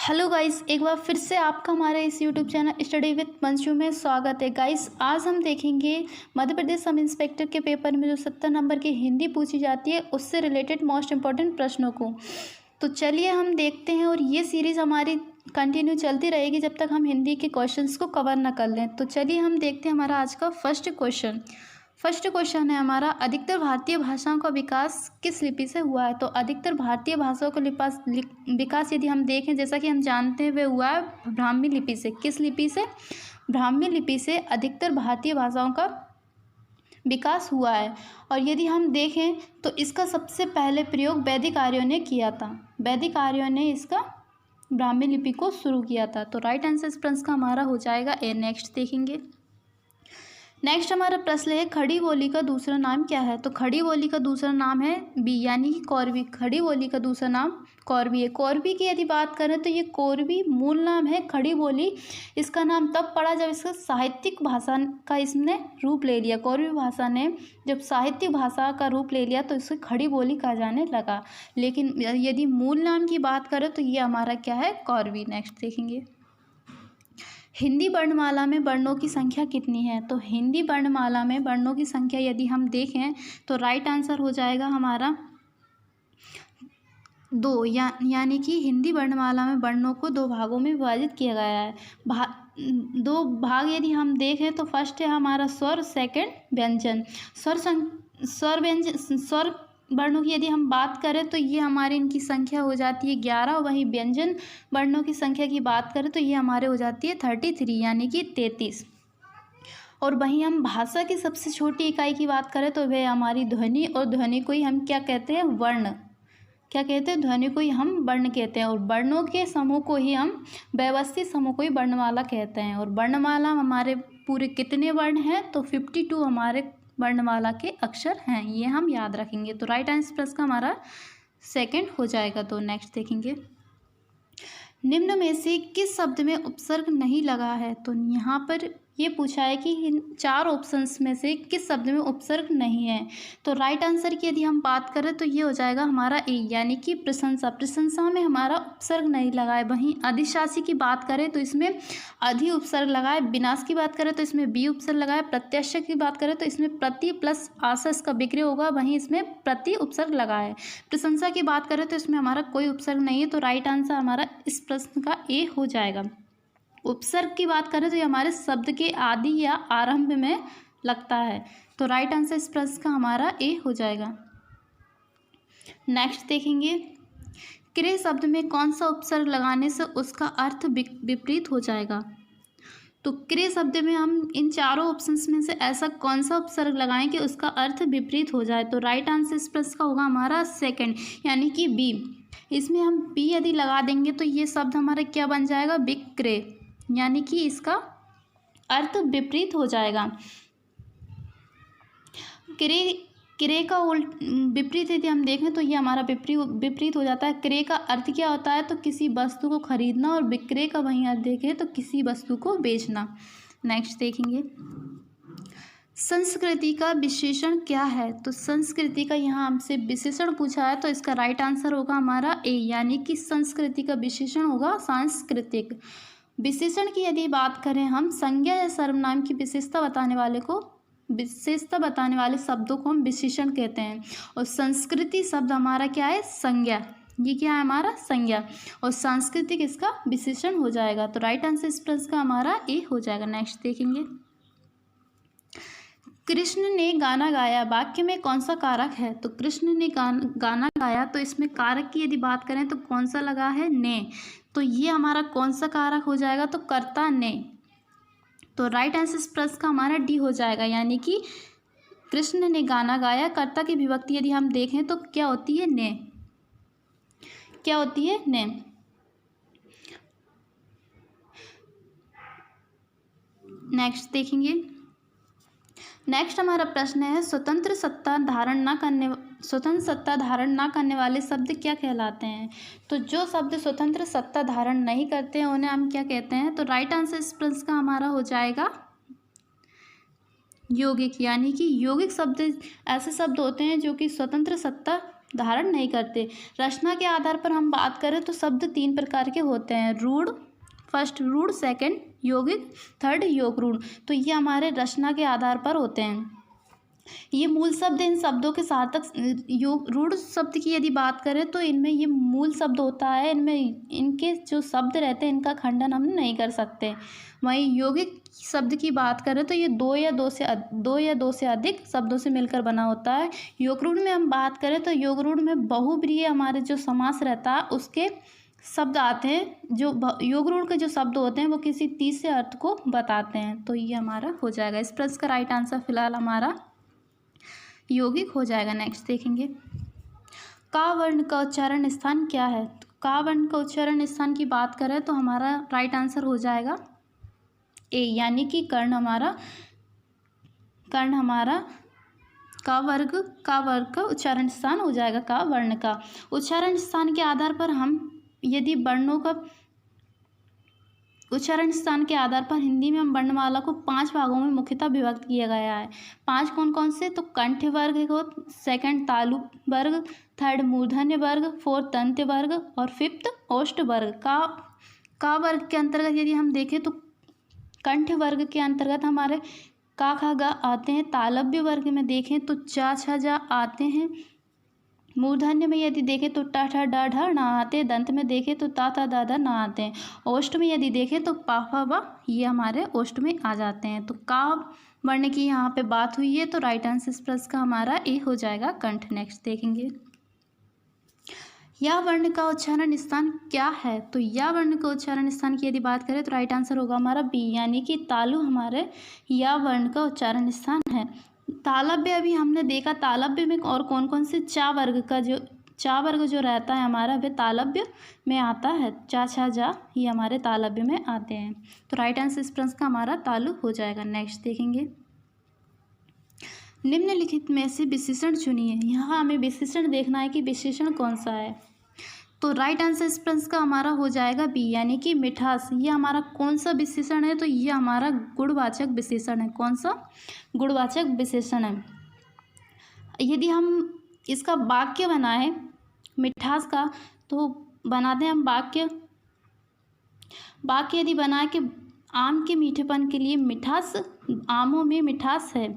Hello guys, एक बार फिर से आपका हमारे इस YouTube channel study with Manshu में स्वागत है। गाइस, आज हम देखेंगे मध्य प्रदेश सब इंस्पेक्टर के पेपर में जो 70 नंबर की हिंदी पूछी जाती है उससे रिलेटेड मोस्ट इंपॉर्टेंट प्रश्नों को। तो चलिए हम देखते हैं, और ये सीरीज़ हमारी कंटिन्यू चलती रहेगी जब तक हम हिंदी के क्वेश्चंस को कवर ना कर लें। तो चलिए हम देखते हैं हमारा आज का फर्स्ट क्वेश्चन है हमारा, अधिकतर भारतीय भाषाओं का विकास किस लिपि से हुआ है। तो अधिकतर भारतीय भाषाओं का विकास यदि हम देखें, जैसा कि हम जानते हैं, वह हुआ है ब्राह्मी लिपि से। किस लिपि से? ब्राह्मी लिपि से अधिकतर भारतीय भाषाओं का विकास हुआ है। और यदि हम देखें तो इसका सबसे पहले प्रयोग वैदिक आर्यों ने किया था। वैदिक आर्यों ने इसका ब्राह्मी लिपि को शुरू किया था। तो राइट आंसर इस प्रश्न का हमारा हो जाएगा ए। नेक्स्ट देखेंगे। नेक्स्ट हमारा प्रश्न है, खड़ी बोली का दूसरा नाम क्या है। तो खड़ी बोली का दूसरा नाम है बी, यानी कि कौरवी। खड़ी बोली का दूसरा नाम कौरवी है। कौरवी की यदि बात करें तो ये कौरवी मूल नाम है। खड़ी बोली इसका नाम तब पड़ा जब इसका साहित्यिक भाषा का इसने रूप ले लिया। कौरवी भाषा ने जब साहित्यिक भाषा का रूप ले लिया तो इसे खड़ी बोली कहा जाने लगा। लेकिन यदि मूल नाम की बात करें तो ये हमारा क्या है, कौरवी। नेक्स्ट देखेंगे, हिंदी वर्णमाला में वर्णों की संख्या कितनी है। तो हिंदी वर्णमाला में वर्णों की संख्या यदि हम देखें तो राइट आंसर हो जाएगा हमारा 2, यानी कि हिंदी वर्णमाला में वर्णों को 2 भागों में विभाजित किया गया है। 2 भाग यदि हम देखें तो फर्स्ट है हमारा स्वर, सेकंड व्यंजन। स्वर वर्णों की यदि हम बात करें तो ये हमारे इनकी संख्या हो जाती है 11। वहीं व्यंजन वर्णों की संख्या की बात करें तो ये हमारे हो जाती है 33, यानी कि 33। और वहीं हम भाषा की सबसे छोटी इकाई की बात करें तो वह हमारी ध्वनि, और ध्वनि को ही हम क्या कहते हैं, वर्ण। क्या कहते हैं? ध्वनि को ही हम वर्ण कहते हैं। और वर्णों के समूह को ही हम, व्यवस्थित समूह को ही वर्णमाला कहते हैं। और वर्णमाला हमारे पूरे कितने वर्ण हैं, तो 52 हमारे वर्णमाला के अक्षर हैं। ये हम याद रखेंगे। तो राइट आंसर प्लस का हमारा सेकंड हो जाएगा। तो नेक्स्ट देखेंगे, निम्न में से किस शब्द में उपसर्ग नहीं लगा है। तो यहाँ पर ये पूछा है कि इन 4 ऑप्शंस में से किस शब्द में उपसर्ग नहीं है। तो राइट आंसर की यदि हम बात करें तो ये हो जाएगा हमारा ए, यानी कि प्रशंसा। प्रशंसा में हमारा उपसर्ग नहीं लगा है। वहीं अधिशासी की बात करें तो इसमें अधि उपसर्ग लगा है। विनाश की बात करें तो इसमें बी उपसर्ग लगा है। प्रत्याशय की बात करें तो इसमें प्रति प्लस आशा इसका विक्रय होगा, वहीं इसमें प्रति उपसर्ग लगा है। प्रशंसा की बात करें तो इसमें हमारा कोई उपसर्ग नहीं है। तो राइट आंसर हमारा इस प्रश्न का ए हो जाएगा। उपसर्ग की बात करें तो ये हमारे शब्द के आदि या आरंभ में लगता है। तो राइट आंसर इस प्रश्न का हमारा ए हो जाएगा। नेक्स्ट देखेंगे, क्रे शब्द में कौन सा उपसर्ग लगाने से उसका अर्थ विपरीत हो जाएगा। तो क्रे शब्द में हम इन 4 ऑप्शंस में से ऐसा कौन सा उपसर्ग लगाएं कि उसका अर्थ विपरीत हो जाए। तो राइट आंसर इस प्रश्न का होगा हमारा सेकंड, यानी कि बी। इसमें हम बी यदि लगा देंगे तो ये शब्द हमारा क्या बन जाएगा, विक्रे, यानी कि इसका अर्थ विपरीत हो जाएगा। क्रे का विपरीत यदि हम देखें तो ये हमारा विपरीत हो जाता है। क्रे का अर्थ क्या होता है, तो किसी वस्तु को खरीदना, और विक्रय का वहीं अर्थ देखें तो किसी वस्तु को बेचना। नेक्स्ट देखेंगे, संस्कृति का विशेषण क्या है। तो संस्कृति का यहाँ हमसे विशेषण पूछा है, तो इसका राइट आंसर होगा हमारा ए, यानी कि संस्कृति का विशेषण होगा सांस्कृतिक। विशेषण की यदि बात करें हम, संज्ञा या सर्वनाम की विशेषता बताने वाले शब्दों को हम विशेषण कहते हैं। और संस्कृति शब्द हमारा क्या है, संज्ञा। ये क्या है हमारा, संज्ञा। और सांस्कृतिक इसका विशेषण हो जाएगा। तो राइट आंसर इस प्रश्न का हमारा ए हो जाएगा। नेक्स्ट देखेंगे, कृष्ण ने गाना गाया वाक्य में कौन सा कारक है। तो कृष्ण ने गाना गाया, तो इसमें कारक की यदि बात करें तो कौन सा लगा है, ने। तो ये हमारा कौन सा कारक हो जाएगा, तो कर्ता, ने। तो राइट आंसर इस प्रश्न का हमारा डी हो जाएगा, यानी कि कृष्ण ने गाना गाया, कर्ता की विभक्ति यदि हम देखें तो क्या होती है, ने। क्या होती है, ने। नेक्स्ट देखेंगे, नेक्स्ट हमारा प्रश्न है, स्वतंत्र सत्ता धारण ना करने वाले शब्द क्या कहलाते हैं। तो जो शब्द स्वतंत्र सत्ता धारण नहीं करते हैं उन्हें हम क्या कहते हैं। तो राइट आंसर इस प्रश्न का हमारा हो जाएगा यौगिक, यानी कि यौगिक शब्द ऐसे शब्द होते हैं जो कि स्वतंत्र सत्ता धारण नहीं करते। रचना के आधार पर हम बात करें तो शब्द 3 प्रकार के होते हैं, रूढ़, फर्स्ट रूढ़, सेकंड यौगिक, थर्ड योग रूढ़। तो ये हमारे रचना के आधार पर होते हैं। ये मूल शब्द, इन शब्दों के सार्थक योग रूढ़ शब्द की यदि बात करें तो इनमें ये मूल शब्द होता है, इनमें इनके जो शब्द रहते हैं इनका खंडन हम नहीं कर सकते। वहीं यौगिक शब्द की बात करें तो ये दो या दो से अधिक शब्दों से मिलकर बना होता है। योग रूढ़ में हम बात करें तो योग रूढ़ में बहुब्रीहि हमारे जो समास रहता है उसके शब्द आते हैं। जो योग रूढ़ के जो शब्द होते हैं वो किसी तीसरे अर्थ को बताते हैं। तो ये हमारा हो जाएगा, इस प्रश्न का राइट आंसर फिलहाल हमारा यौगिक हो जाएगा। नेक्स्ट देखेंगे, का वर्ण का उच्चारण स्थान क्या है। तो का वर्ण का उच्चारण स्थान की बात करें तो हमारा राइट आंसर हो जाएगा ए, यानी कि कर्ण हमारा का वर्ग का उच्चारण स्थान हो जाएगा। का वर्ण का उच्चारण स्थान के आधार पर हम यदि वर्णों का उच्चारण स्थान के आधार पर हिंदी में हम वर्णमाला को 5 भागों में मुख्यतः विभक्त किया गया है। 5 कौन कौन से, तो कंठ वर्ग को, सेकंड तालु वर्ग, थर्ड मूर्धन्य वर्ग, फोर्थ दंत्य वर्ग और फिफ्थ ओष्ठ वर्ग। का वर्ग के अंतर्गत यदि हम देखें तो कंठ वर्ग के अंतर्गत हमारे का खा गा आते हैं। तालव्य वर्ग में देखें तो चा छा जा आते हैं। मूर्धन्य में यदि देखें तो टा ठा डा ढा ना आते हैं। दंत में देखें तो ता था दा धा ना आते हैं। ओष्ठ में यदि देखें तो पा फा वा ये हमारे ओष्ठ में आ जाते हैं। तो का वर्ण की यहाँ पे बात हुई है तो राइट आंसर इस प्रश्न का हमारा ए हो जाएगा, कंठ। नेक्स्ट देखेंगे, या वर्ण का उच्चारण स्थान क्या है। तो या वर्ण का उच्चारण स्थान की यदि बात करें तो राइट आंसर होगा हमारा बी, यानी कि तालु हमारे या वर्ण का उच्चारण स्थान है। तालव्य अभी हमने देखा, तालव्य में और कौन कौन से चा वर्ग जो रहता है हमारा वह तालव्य में आता है। चा छा जा ये हमारे तालव्य में आते हैं। तो राइट आंसर इस प्रश्न का हमारा तालु हो जाएगा। नेक्स्ट देखेंगे, निम्नलिखित में से विशेषण चुनिए। यहाँ हमें विशेषण देखना है कि विशेषण कौन सा है। तो राइट आंसर इस प्रश्न का हमारा हो जाएगा बी, यानी कि मिठास। ये हमारा कौन सा विशेषण है, तो ये हमारा गुणवाचक विशेषण है। कौन सा गुणवाचक विशेषण है। यदि हम इसका वाक्य बनाए मिठास का तो बनाते हैं हम वाक्य यदि बनाए कि आम के मीठेपन के लिए मिठास, आमों में मिठास है,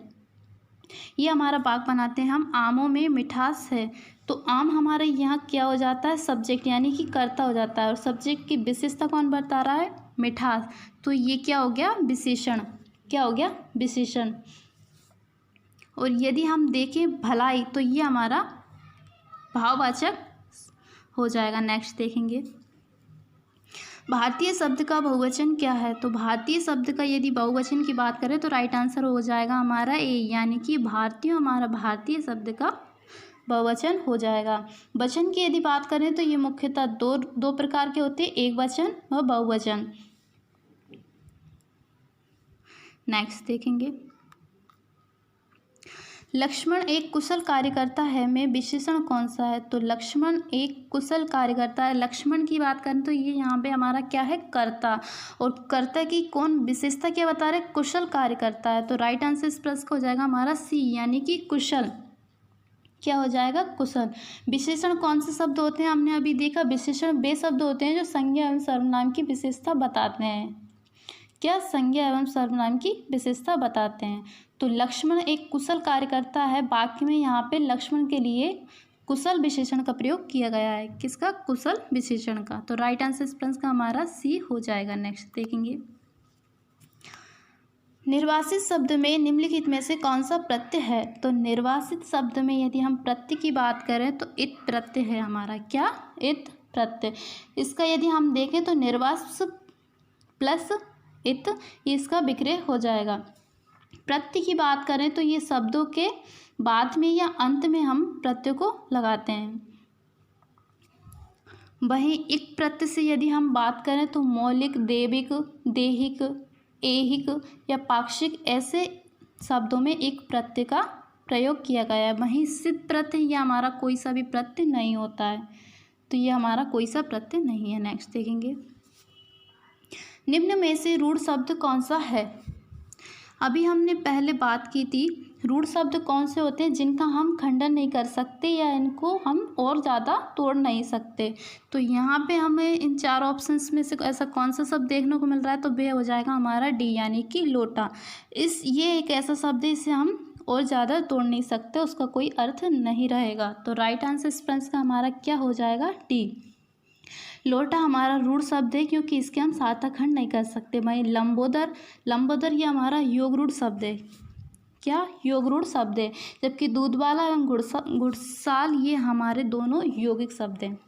ये हमारा वाक्य बनाते हैं हम, आमों में मिठास है। तो आम हमारे यहाँ क्या हो जाता है, सब्जेक्ट यानी कि कर्ता हो जाता है और सब्जेक्ट की विशेषता कौन बता रहा है, मिठास। तो ये क्या हो गया, विशेषण। क्या हो गया, विशेषण। और यदि हम देखें भलाई तो ये हमारा भाववाचक हो जाएगा। नेक्स्ट देखेंगे, भारतीय शब्द का बहुवचन क्या है। तो भारतीय शब्द का यदि बहुवचन की बात करें तो राइट आंसर हो जाएगा हमारा ए, यानी कि भारतीय हमारा भारतीय शब्द का बहुवचन हो जाएगा। वचन की यदि बात करें तो ये मुख्यतः दो प्रकार के होते हैं, एक वचन व बहुवचन। नेक्स्ट देखेंगे, लक्ष्मण एक कुशल कार्यकर्ता है में विशेषण कौन सा है। तो लक्ष्मण एक कुशल कार्यकर्ता है। लक्ष्मण की बात करें तो ये यहाँ पे हमारा क्या है, कर्ता। और कर्ता की कौन विशेषता क्या बता रहे, कुशल कार्यकर्ता है। तो राइट आंसर इस प्रश्न का हो जाएगा हमारा सी, यानी कि कुशल। क्या हो जाएगा, कुशल। विशेषण कौन से शब्द होते हैं, हमने अभी देखा विशेषण वे शब्द होते हैं जो संज्ञा एवं सर्वनाम की विशेषता बताते हैं। क्या, संज्ञा एवं सर्वनाम की विशेषता बताते हैं। तो लक्ष्मण एक कुशल कार्यकर्ता है, वाक्य में यहाँ पे लक्ष्मण के लिए कुशल विशेषण का प्रयोग किया गया है। किसका, कुशल विशेषण का। तो राइट आंसर इस प्रश्न का हमारा सी हो जाएगा। नेक्स्ट देखेंगे, निर्वासित शब्द में निम्नलिखित में से कौन सा प्रत्यय है। तो निर्वासित शब्द में यदि हम प्रत्यय की बात करें तो इत प्रत्यय है हमारा। क्या, इत प्रत्यय। इसका यदि हम देखें तो निर्वास प्लस इत, इसका विक्रय हो जाएगा। प्रत्यय की बात करें तो ये शब्दों के बाद में या अंत में हम प्रत्यय को लगाते हैं। वहीं इक प्रत्यय से यदि हम बात करें तो मौलिक, देविक, देहिक, ऐहिक या पाक्षिक ऐसे शब्दों में एक प्रत्यय का प्रयोग किया गया है। वहीं सिद्ध प्रत्यय यह हमारा कोई सा भी प्रत्यय नहीं होता है। तो ये हमारा कोई सा प्रत्यय नहीं है। नेक्स्ट देखेंगे, निम्न में से रूढ़ शब्द कौन सा है। अभी हमने पहले बात की थी रूढ़ शब्द कौन से होते हैं जिनका हम खंडन नहीं कर सकते या इनको हम और ज़्यादा तोड़ नहीं सकते। तो यहाँ पे हमें इन 4 ऑप्शंस में से ऐसा कौन सा शब्द देखने को मिल रहा है, तो वह हो जाएगा हमारा डी, यानी कि लोटा। ये एक ऐसा शब्द है इसे हम और ज़्यादा तोड़ नहीं सकते, उसका कोई अर्थ नहीं रहेगा। तो राइट आंसर इस प्रश्न का हमारा क्या हो जाएगा, डी। लोटा हमारा रूढ़ शब्द है क्योंकि इसके हम सार्थक खंड नहीं कर सकते। भाई लंबोदर ये हमारा योग रूढ़ शब्द है। क्या, योग रूढ़ शब्द है। जबकि दूधवाला एवं घुड़साल ये हमारे दोनों यौगिक शब्द हैं।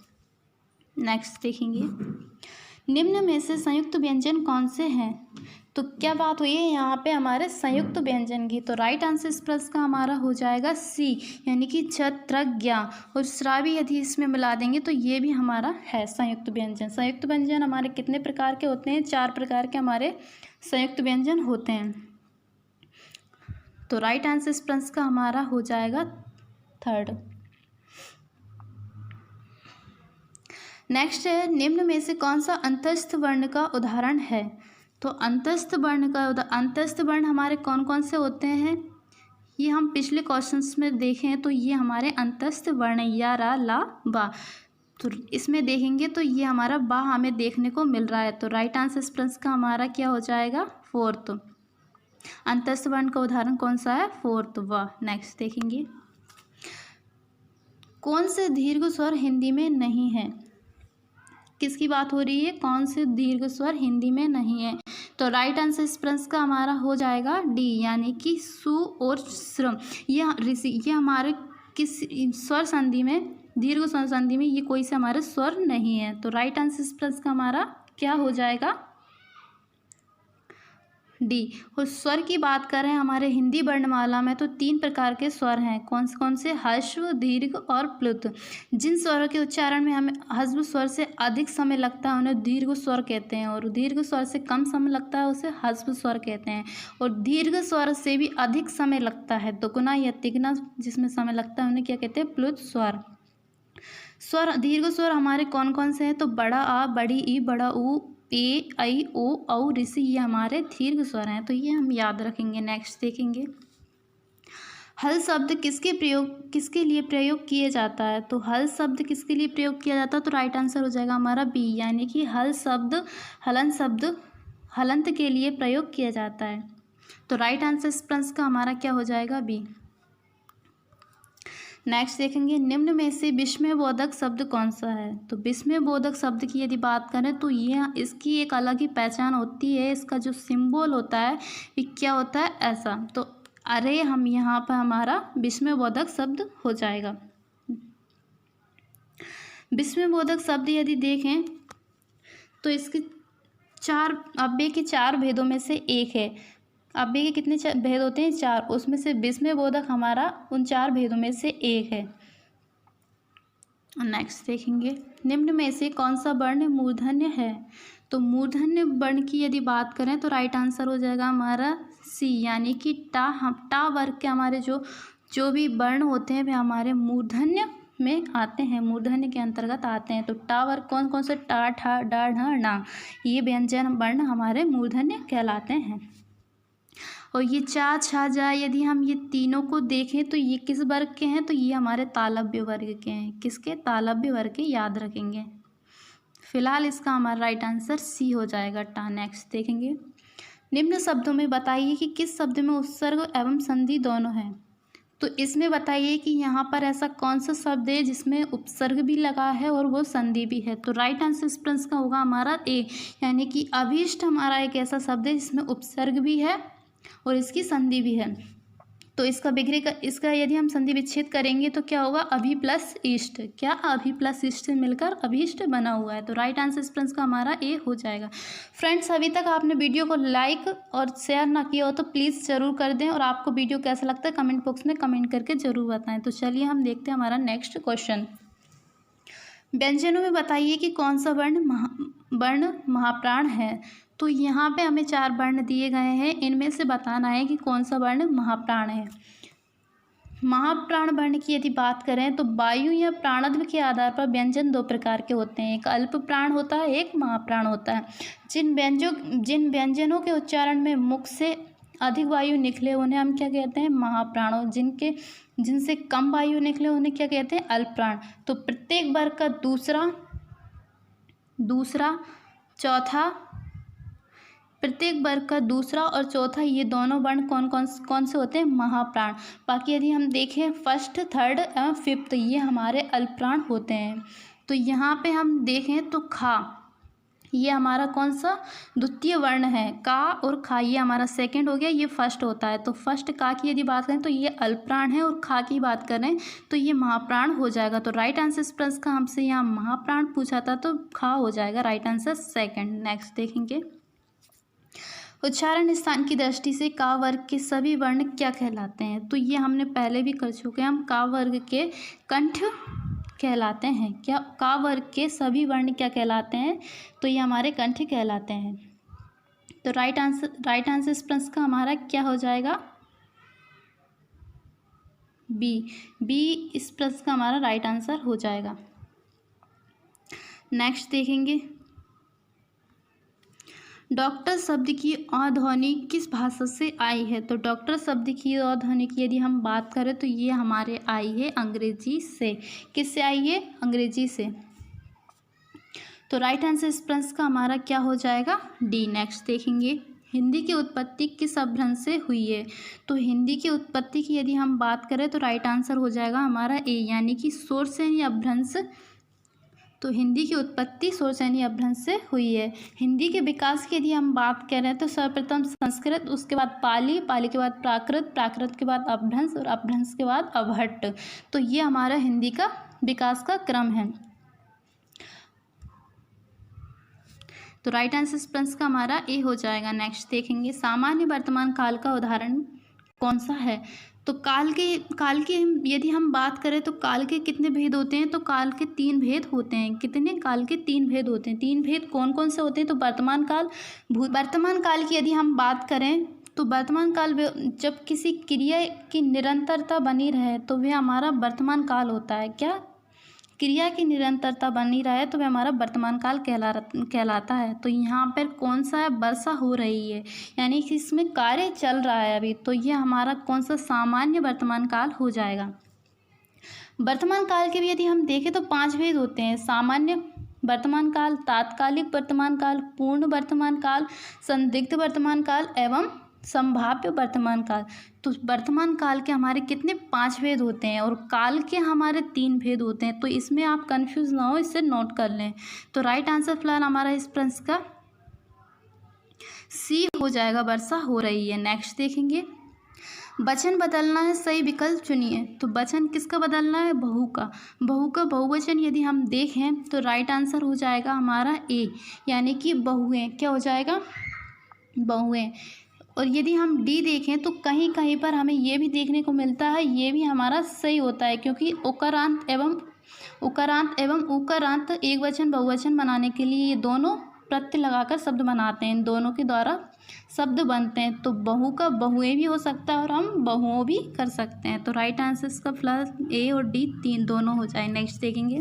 नेक्स्ट देखेंगे, निम्न में से संयुक्त व्यंजन कौन से हैं। तो क्या बात हुई है यहाँ पे हमारे संयुक्त व्यंजन की। तो राइट आंसर इस प्रश्न का हमारा हो जाएगा सी, यानी कि छत्रज्ञ और श्रावी यदि इसमें मिला देंगे तो ये भी हमारा है संयुक्त व्यंजन। संयुक्त व्यंजन हमारे कितने प्रकार के होते हैं, 4 प्रकार के हमारे संयुक्त व्यंजन होते हैं। तो राइट आंसर इस प्रश्न का हमारा हो जाएगा थर्ड। नेक्स्ट है, निम्न में से कौन सा अंतस्थ वर्ण का उदाहरण है। तो अंतस्थ वर्ण हमारे कौन कौन से होते हैं, ये हम पिछले क्वेश्चंस में देखें तो ये हमारे अंतस्थ वर्ण या रा ला बा। तो इसमें देखेंगे तो ये हमारा बा हमें देखने को मिल रहा है। तो राइट आंसर इस प्रश्न का हमारा क्या हो जाएगा, फोर्थ। अंतस्थ वर्ण का उदाहरण कौन सा है, फोर्थ वा। नेक्स्ट देखेंगे, कौन से दीर्घ स्वर हिंदी में नहीं है। किसकी बात हो रही है, कौन से दीर्घ स्वर हिंदी में नहीं है। तो राइट आंसर इस प्रश्न का हमारा हो जाएगा डी, यानी कि सु और श्रम। ये हमारे किस स्वर संधि में, दीर्घ स्वर संधि में ये कोई से हमारे स्वर नहीं है। तो राइट आंसर इस प्रश्न का हमारा क्या हो जाएगा, डी। और स्वर की बात करें हमारे हिंदी वर्णमाला में तो 3 प्रकार के स्वर हैं। कौन से, ह्रस्व, दीर्घ और प्लुत। जिन स्वरों के उच्चारण में हमें ह्रस्व स्वर से अधिक समय लगता है उन्हें दीर्घ स्वर कहते हैं, और दीर्घ स्वर से कम समय लगता है उसे ह्रस्व स्वर कहते हैं। और दीर्घ स्वर से भी अधिक समय लगता है, दुगुना या तिगुना जिसमें समय लगता है उन्हें क्या कहते हैं, प्लुत स्वर। दीर्घ स्वर हमारे कौन कौन से हैं, तो बड़ा आ, बड़ी ई, बड़ा ऊ, ए, ऐ, ओ, औ, ऋषि, ये हमारे दीर्घ स्वर हैं। तो ये हम याद रखेंगे। नेक्स्ट देखेंगे, हल शब्द किसके लिए प्रयोग किए जाता है। तो हल शब्द किसके लिए प्रयोग किया जाता है, तो राइट आंसर हो जाएगा हमारा बी, यानी कि हल शब्द हलंत के लिए प्रयोग किया जाता है। तो राइट आंसर इस प्रश्न का हमारा क्या हो जाएगा, बी। नेक्स्ट देखेंगे, निम्न में से विस्मयबोधक शब्द कौन सा है। तो विस्मयबोधक शब्द की यदि बात करें तो ये इसकी एक अलग ही पहचान होती है। इसका जो सिंबल होता है ये क्या होता है, ऐसा। तो अरे हम यहाँ पर हमारा विस्मयबोधक शब्द हो जाएगा। विस्मयबोधक शब्द यदि देखें तो इसके 4 अव्यय के 4 भेदों में से एक है। अव्यय के कितने भेद होते हैं, 4, उसमें से विस्मयबोधक हमारा उन 4 भेदों में से एक है। नेक्स्ट देखेंगे, निम्न में से कौन सा वर्ण मूर्धन्य है। तो मूर्धन्य वर्ण की यदि बात करें तो राइट आंसर हो जाएगा हमारा सी, यानी कि टा वर्ग के हमारे जो भी वर्ण होते हैं वे हमारे मूर्धन्य में आते हैं, मूर्धन्य के अंतर्गत आते हैं। तो टा वर्ग कौन से, टा, ठा, डा, ढ, ना, ये व्यंजन वर्ण हमारे मूर्धन्य कहलाते हैं। और ये चा, छा, जा यदि हम ये तीनों को देखें तो ये किस वर्ग के हैं, तो ये हमारे तालव्य वर्ग के हैं। किसके, तालव्य वर्ग के, याद रखेंगे। फिलहाल इसका हमारा राइट आंसर सी हो जाएगा, टा। नेक्स्ट देखेंगे, निम्न शब्दों में बताइए कि किस शब्द में उपसर्ग एवं संधि दोनों हैं। तो इसमें बताइए कि यहाँ पर ऐसा कौन सा शब्द है जिसमें उपसर्ग भी लगा है और वो संधि भी है। तो राइट आंसर इस प्रश्न का होगा हमारा ए, यानी कि अभीष्ट हमारा एक ऐसा शब्द है जिसमें उपसर्ग भी है और इसकी संधि भी है। तो इसका यदि हम संधि विच्छेद करेंगे तो क्या होगा, अभी प्लस इष्ट। क्या, अभी प्लस इष्ट से मिलकर अभीष्ट बना हुआ है। तो राइट आंसर इस प्रश्न का हमारा ए हो जाएगा। फ्रेंड्स, अभी तक आपने वीडियो को लाइक और शेयर ना किया हो तो प्लीज़ ज़रूर कर दें, और आपको वीडियो कैसा लगता है कमेंट बॉक्स में कमेंट करके ज़रूर बताएं। तो चलिए हम देखते हैं हमारा नेक्स्ट क्वेश्चन। व्यंजनों में बताइए कि कौन सा वर्ण महाप्राण है। तो यहाँ पे हमें 4 वर्ण दिए गए हैं, इनमें से बताना है कि कौन सा वर्ण महाप्राण है। महाप्राण वर्ण की यदि बात करें तो वायु या प्राणत्व के आधार पर व्यंजन 2 प्रकार के होते हैं, एक अल्प प्राण होता है, एक महाप्राण होता है। जिन व्यंजनों के उच्चारण में मुख से अधिक वायु निकले उन्हें हम क्या कहते हैं, महाप्राण, और जिनसे कम वायु निकले उन्हें क्या कहते हैं, अल्पप्राण। तो प्रत्येक वर्ग का दूसरा और चौथा ये दोनों वर्ण कौन से होते हैं, महाप्राण। बाकी यदि हम देखें फर्स्ट, थर्ड एवं फिफ्थ ये हमारे अल्पप्राण होते हैं। तो यहाँ पे हम देखें तो खा ये हमारा कौन सा द्वितीय वर्ण है, का और खा ये हमारा सेकंड हो गया, ये फर्स्ट होता है। तो फर्स्ट का की यदि बात करें तो ये अल्पप्राण है, और खा की बात करें तो ये महाप्राण हो जाएगा। तो राइट आंसर इस प्रश्न का हमसे यहाँ महाप्राण पूछा था, तो खा हो जाएगा राइट आंसर सेकंड। नेक्स्ट देखेंगे, उच्चारण स्थान की दृष्टि से का वर्ग के सभी वर्ण क्या कहलाते हैं। तो ये हमने पहले भी कर चुके हैं, हम का वर्ग के कंठ कहलाते हैं। क्या का वर्ग के सभी वर्ण क्या कहलाते हैं, तो ये हमारे कंठ कहलाते हैं। तो राइट आंसर इस प्रश्न का हमारा क्या हो जाएगा, बी इस प्रश्न का हमारा राइट आंसर हो जाएगा। नेक्स्ट देखेंगे, डॉक्टर शब्द की अध्वनि किस भाषा से आई है। तो डॉक्टर शब्द की अध्वनि की यदि हम बात करें तो ये हमारे आई है अंग्रेजी से। किससे आई है, अंग्रेजी से। तो राइट आंसर इस प्रश्न का हमारा क्या हो जाएगा, डी। नेक्स्ट देखेंगे, हिंदी की उत्पत्ति किस अपभ्रंश से हुई है। तो हिंदी की उत्पत्ति की यदि हम बात करें तो राइट आंसर हो जाएगा हमारा ए, यानी कि शोरसेनी अपभ्रंश। तो हिंदी की उत्पत्ति शोरसेनी अपभ्रंश से हुई है। हिंदी के विकास की यदि हम बात करें तो सर्वप्रथम संस्कृत, उसके बाद पाली, पाली के बाद प्राकृत, प्राकृत के बाद अपभ्रंश और अपभ्रंश के बाद अवहट्ट। तो ये हमारा हिंदी का विकास का क्रम है। तो राइट आंसर इस प्रश्न का हमारा ए हो जाएगा। नेक्स्ट देखेंगे, सामान्य वर्तमान काल का उदाहरण कौन सा है। तो काल के यदि हम बात करें तो काल के कितने भेद होते हैं। तो काल के 3 भेद होते हैं। कितने, काल के 3 भेद होते हैं। 3 भेद कौन कौन से होते हैं। तो वर्तमान काल की यदि हम बात करें तो वर्तमान काल जब किसी क्रिया की निरंतरता बनी रहे तो वह हमारा वर्तमान काल होता है। क्या, क्रिया की निरंतरता बनी रहे तो वह हमारा वर्तमान काल कहलाता है। तो यहाँ पर कौन सा है, वर्षा हो रही है, यानी कि इसमें कार्य चल रहा है अभी, तो यह हमारा कौन सा सामान्य वर्तमान काल हो जाएगा। वर्तमान काल के भी यदि हम देखें तो 5 भेद होते हैं। सामान्य वर्तमान काल, तात्कालिक वर्तमान काल, पूर्ण वर्तमान काल, संदिग्ध वर्तमान काल एवं संभाव्य वर्तमान काल। तो वर्तमान काल के हमारे कितने, 5 भेद होते हैं, और काल के हमारे 3 भेद होते हैं। तो इसमें आप कंफ्यूज ना हो, इससे नोट कर लें। तो राइट आंसर फिलहाल हमारा इस प्रश्न का सी हो जाएगा, वर्षा हो रही है। नेक्स्ट देखेंगे, वचन बदलना है, सही विकल्प चुनिए। तो वचन किसका बदलना है, बहु का। बहु का बहुवचन यदि हम देखें तो राइट आंसर हो जाएगा हमारा ए, यानी कि बहुएं। क्या हो जाएगा, बहुएं। और यदि हम डी देखें तो कहीं कहीं पर हमें ये भी देखने को मिलता है, ये भी हमारा सही होता है, क्योंकि उकारांत एवं उकारांत एक वचन बहुवचन बनाने के लिए ये दोनों प्रत्यय लगाकर शब्द बनाते हैं। इन दोनों के द्वारा शब्द बनते हैं। तो बहु का बहुएं भी हो सकता है और हम बहुओं भी कर सकते हैं। तो राइट आंसर इसका प्लस ए और डी 3 दोनों हो जाए। नेक्स्ट देखेंगे,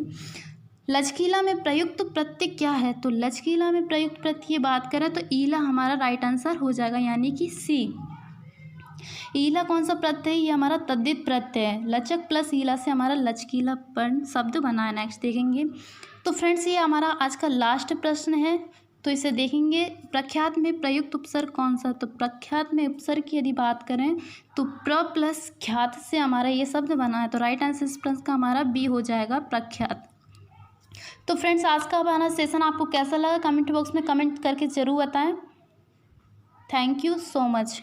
लचकीला में प्रयुक्त प्रत्यय क्या है। तो लचकीला में प्रयुक्त प्रत्यय बात करें तो ईला हमारा राइट आंसर हो जाएगा, यानी कि सी। ईला कौन सा प्रत्यय है, ये हमारा तद्धित प्रत्यय है। लचक प्लस ईला से हमारा लचकीलापन शब्द बना है। नेक्स्ट देखेंगे, तो फ्रेंड्स ये हमारा आज का लास्ट प्रश्न है, तो इसे देखेंगे। प्रख्यात में प्रयुक्त उपसर्ग कौन सा। तो प्रख्यात में उपसर्ग की यदि बात करें तो प्र प्लस ख्यात से हमारा ये शब्द बना है। तो राइट आंसर इस प्रश्न का हमारा बी हो जाएगा, प्रख्यात। तो फ्रेंड्स आज का हमारा सेशन आपको कैसा लगा, कमेंट बॉक्स में कमेंट करके ज़रूर बताएं। Thank you so much.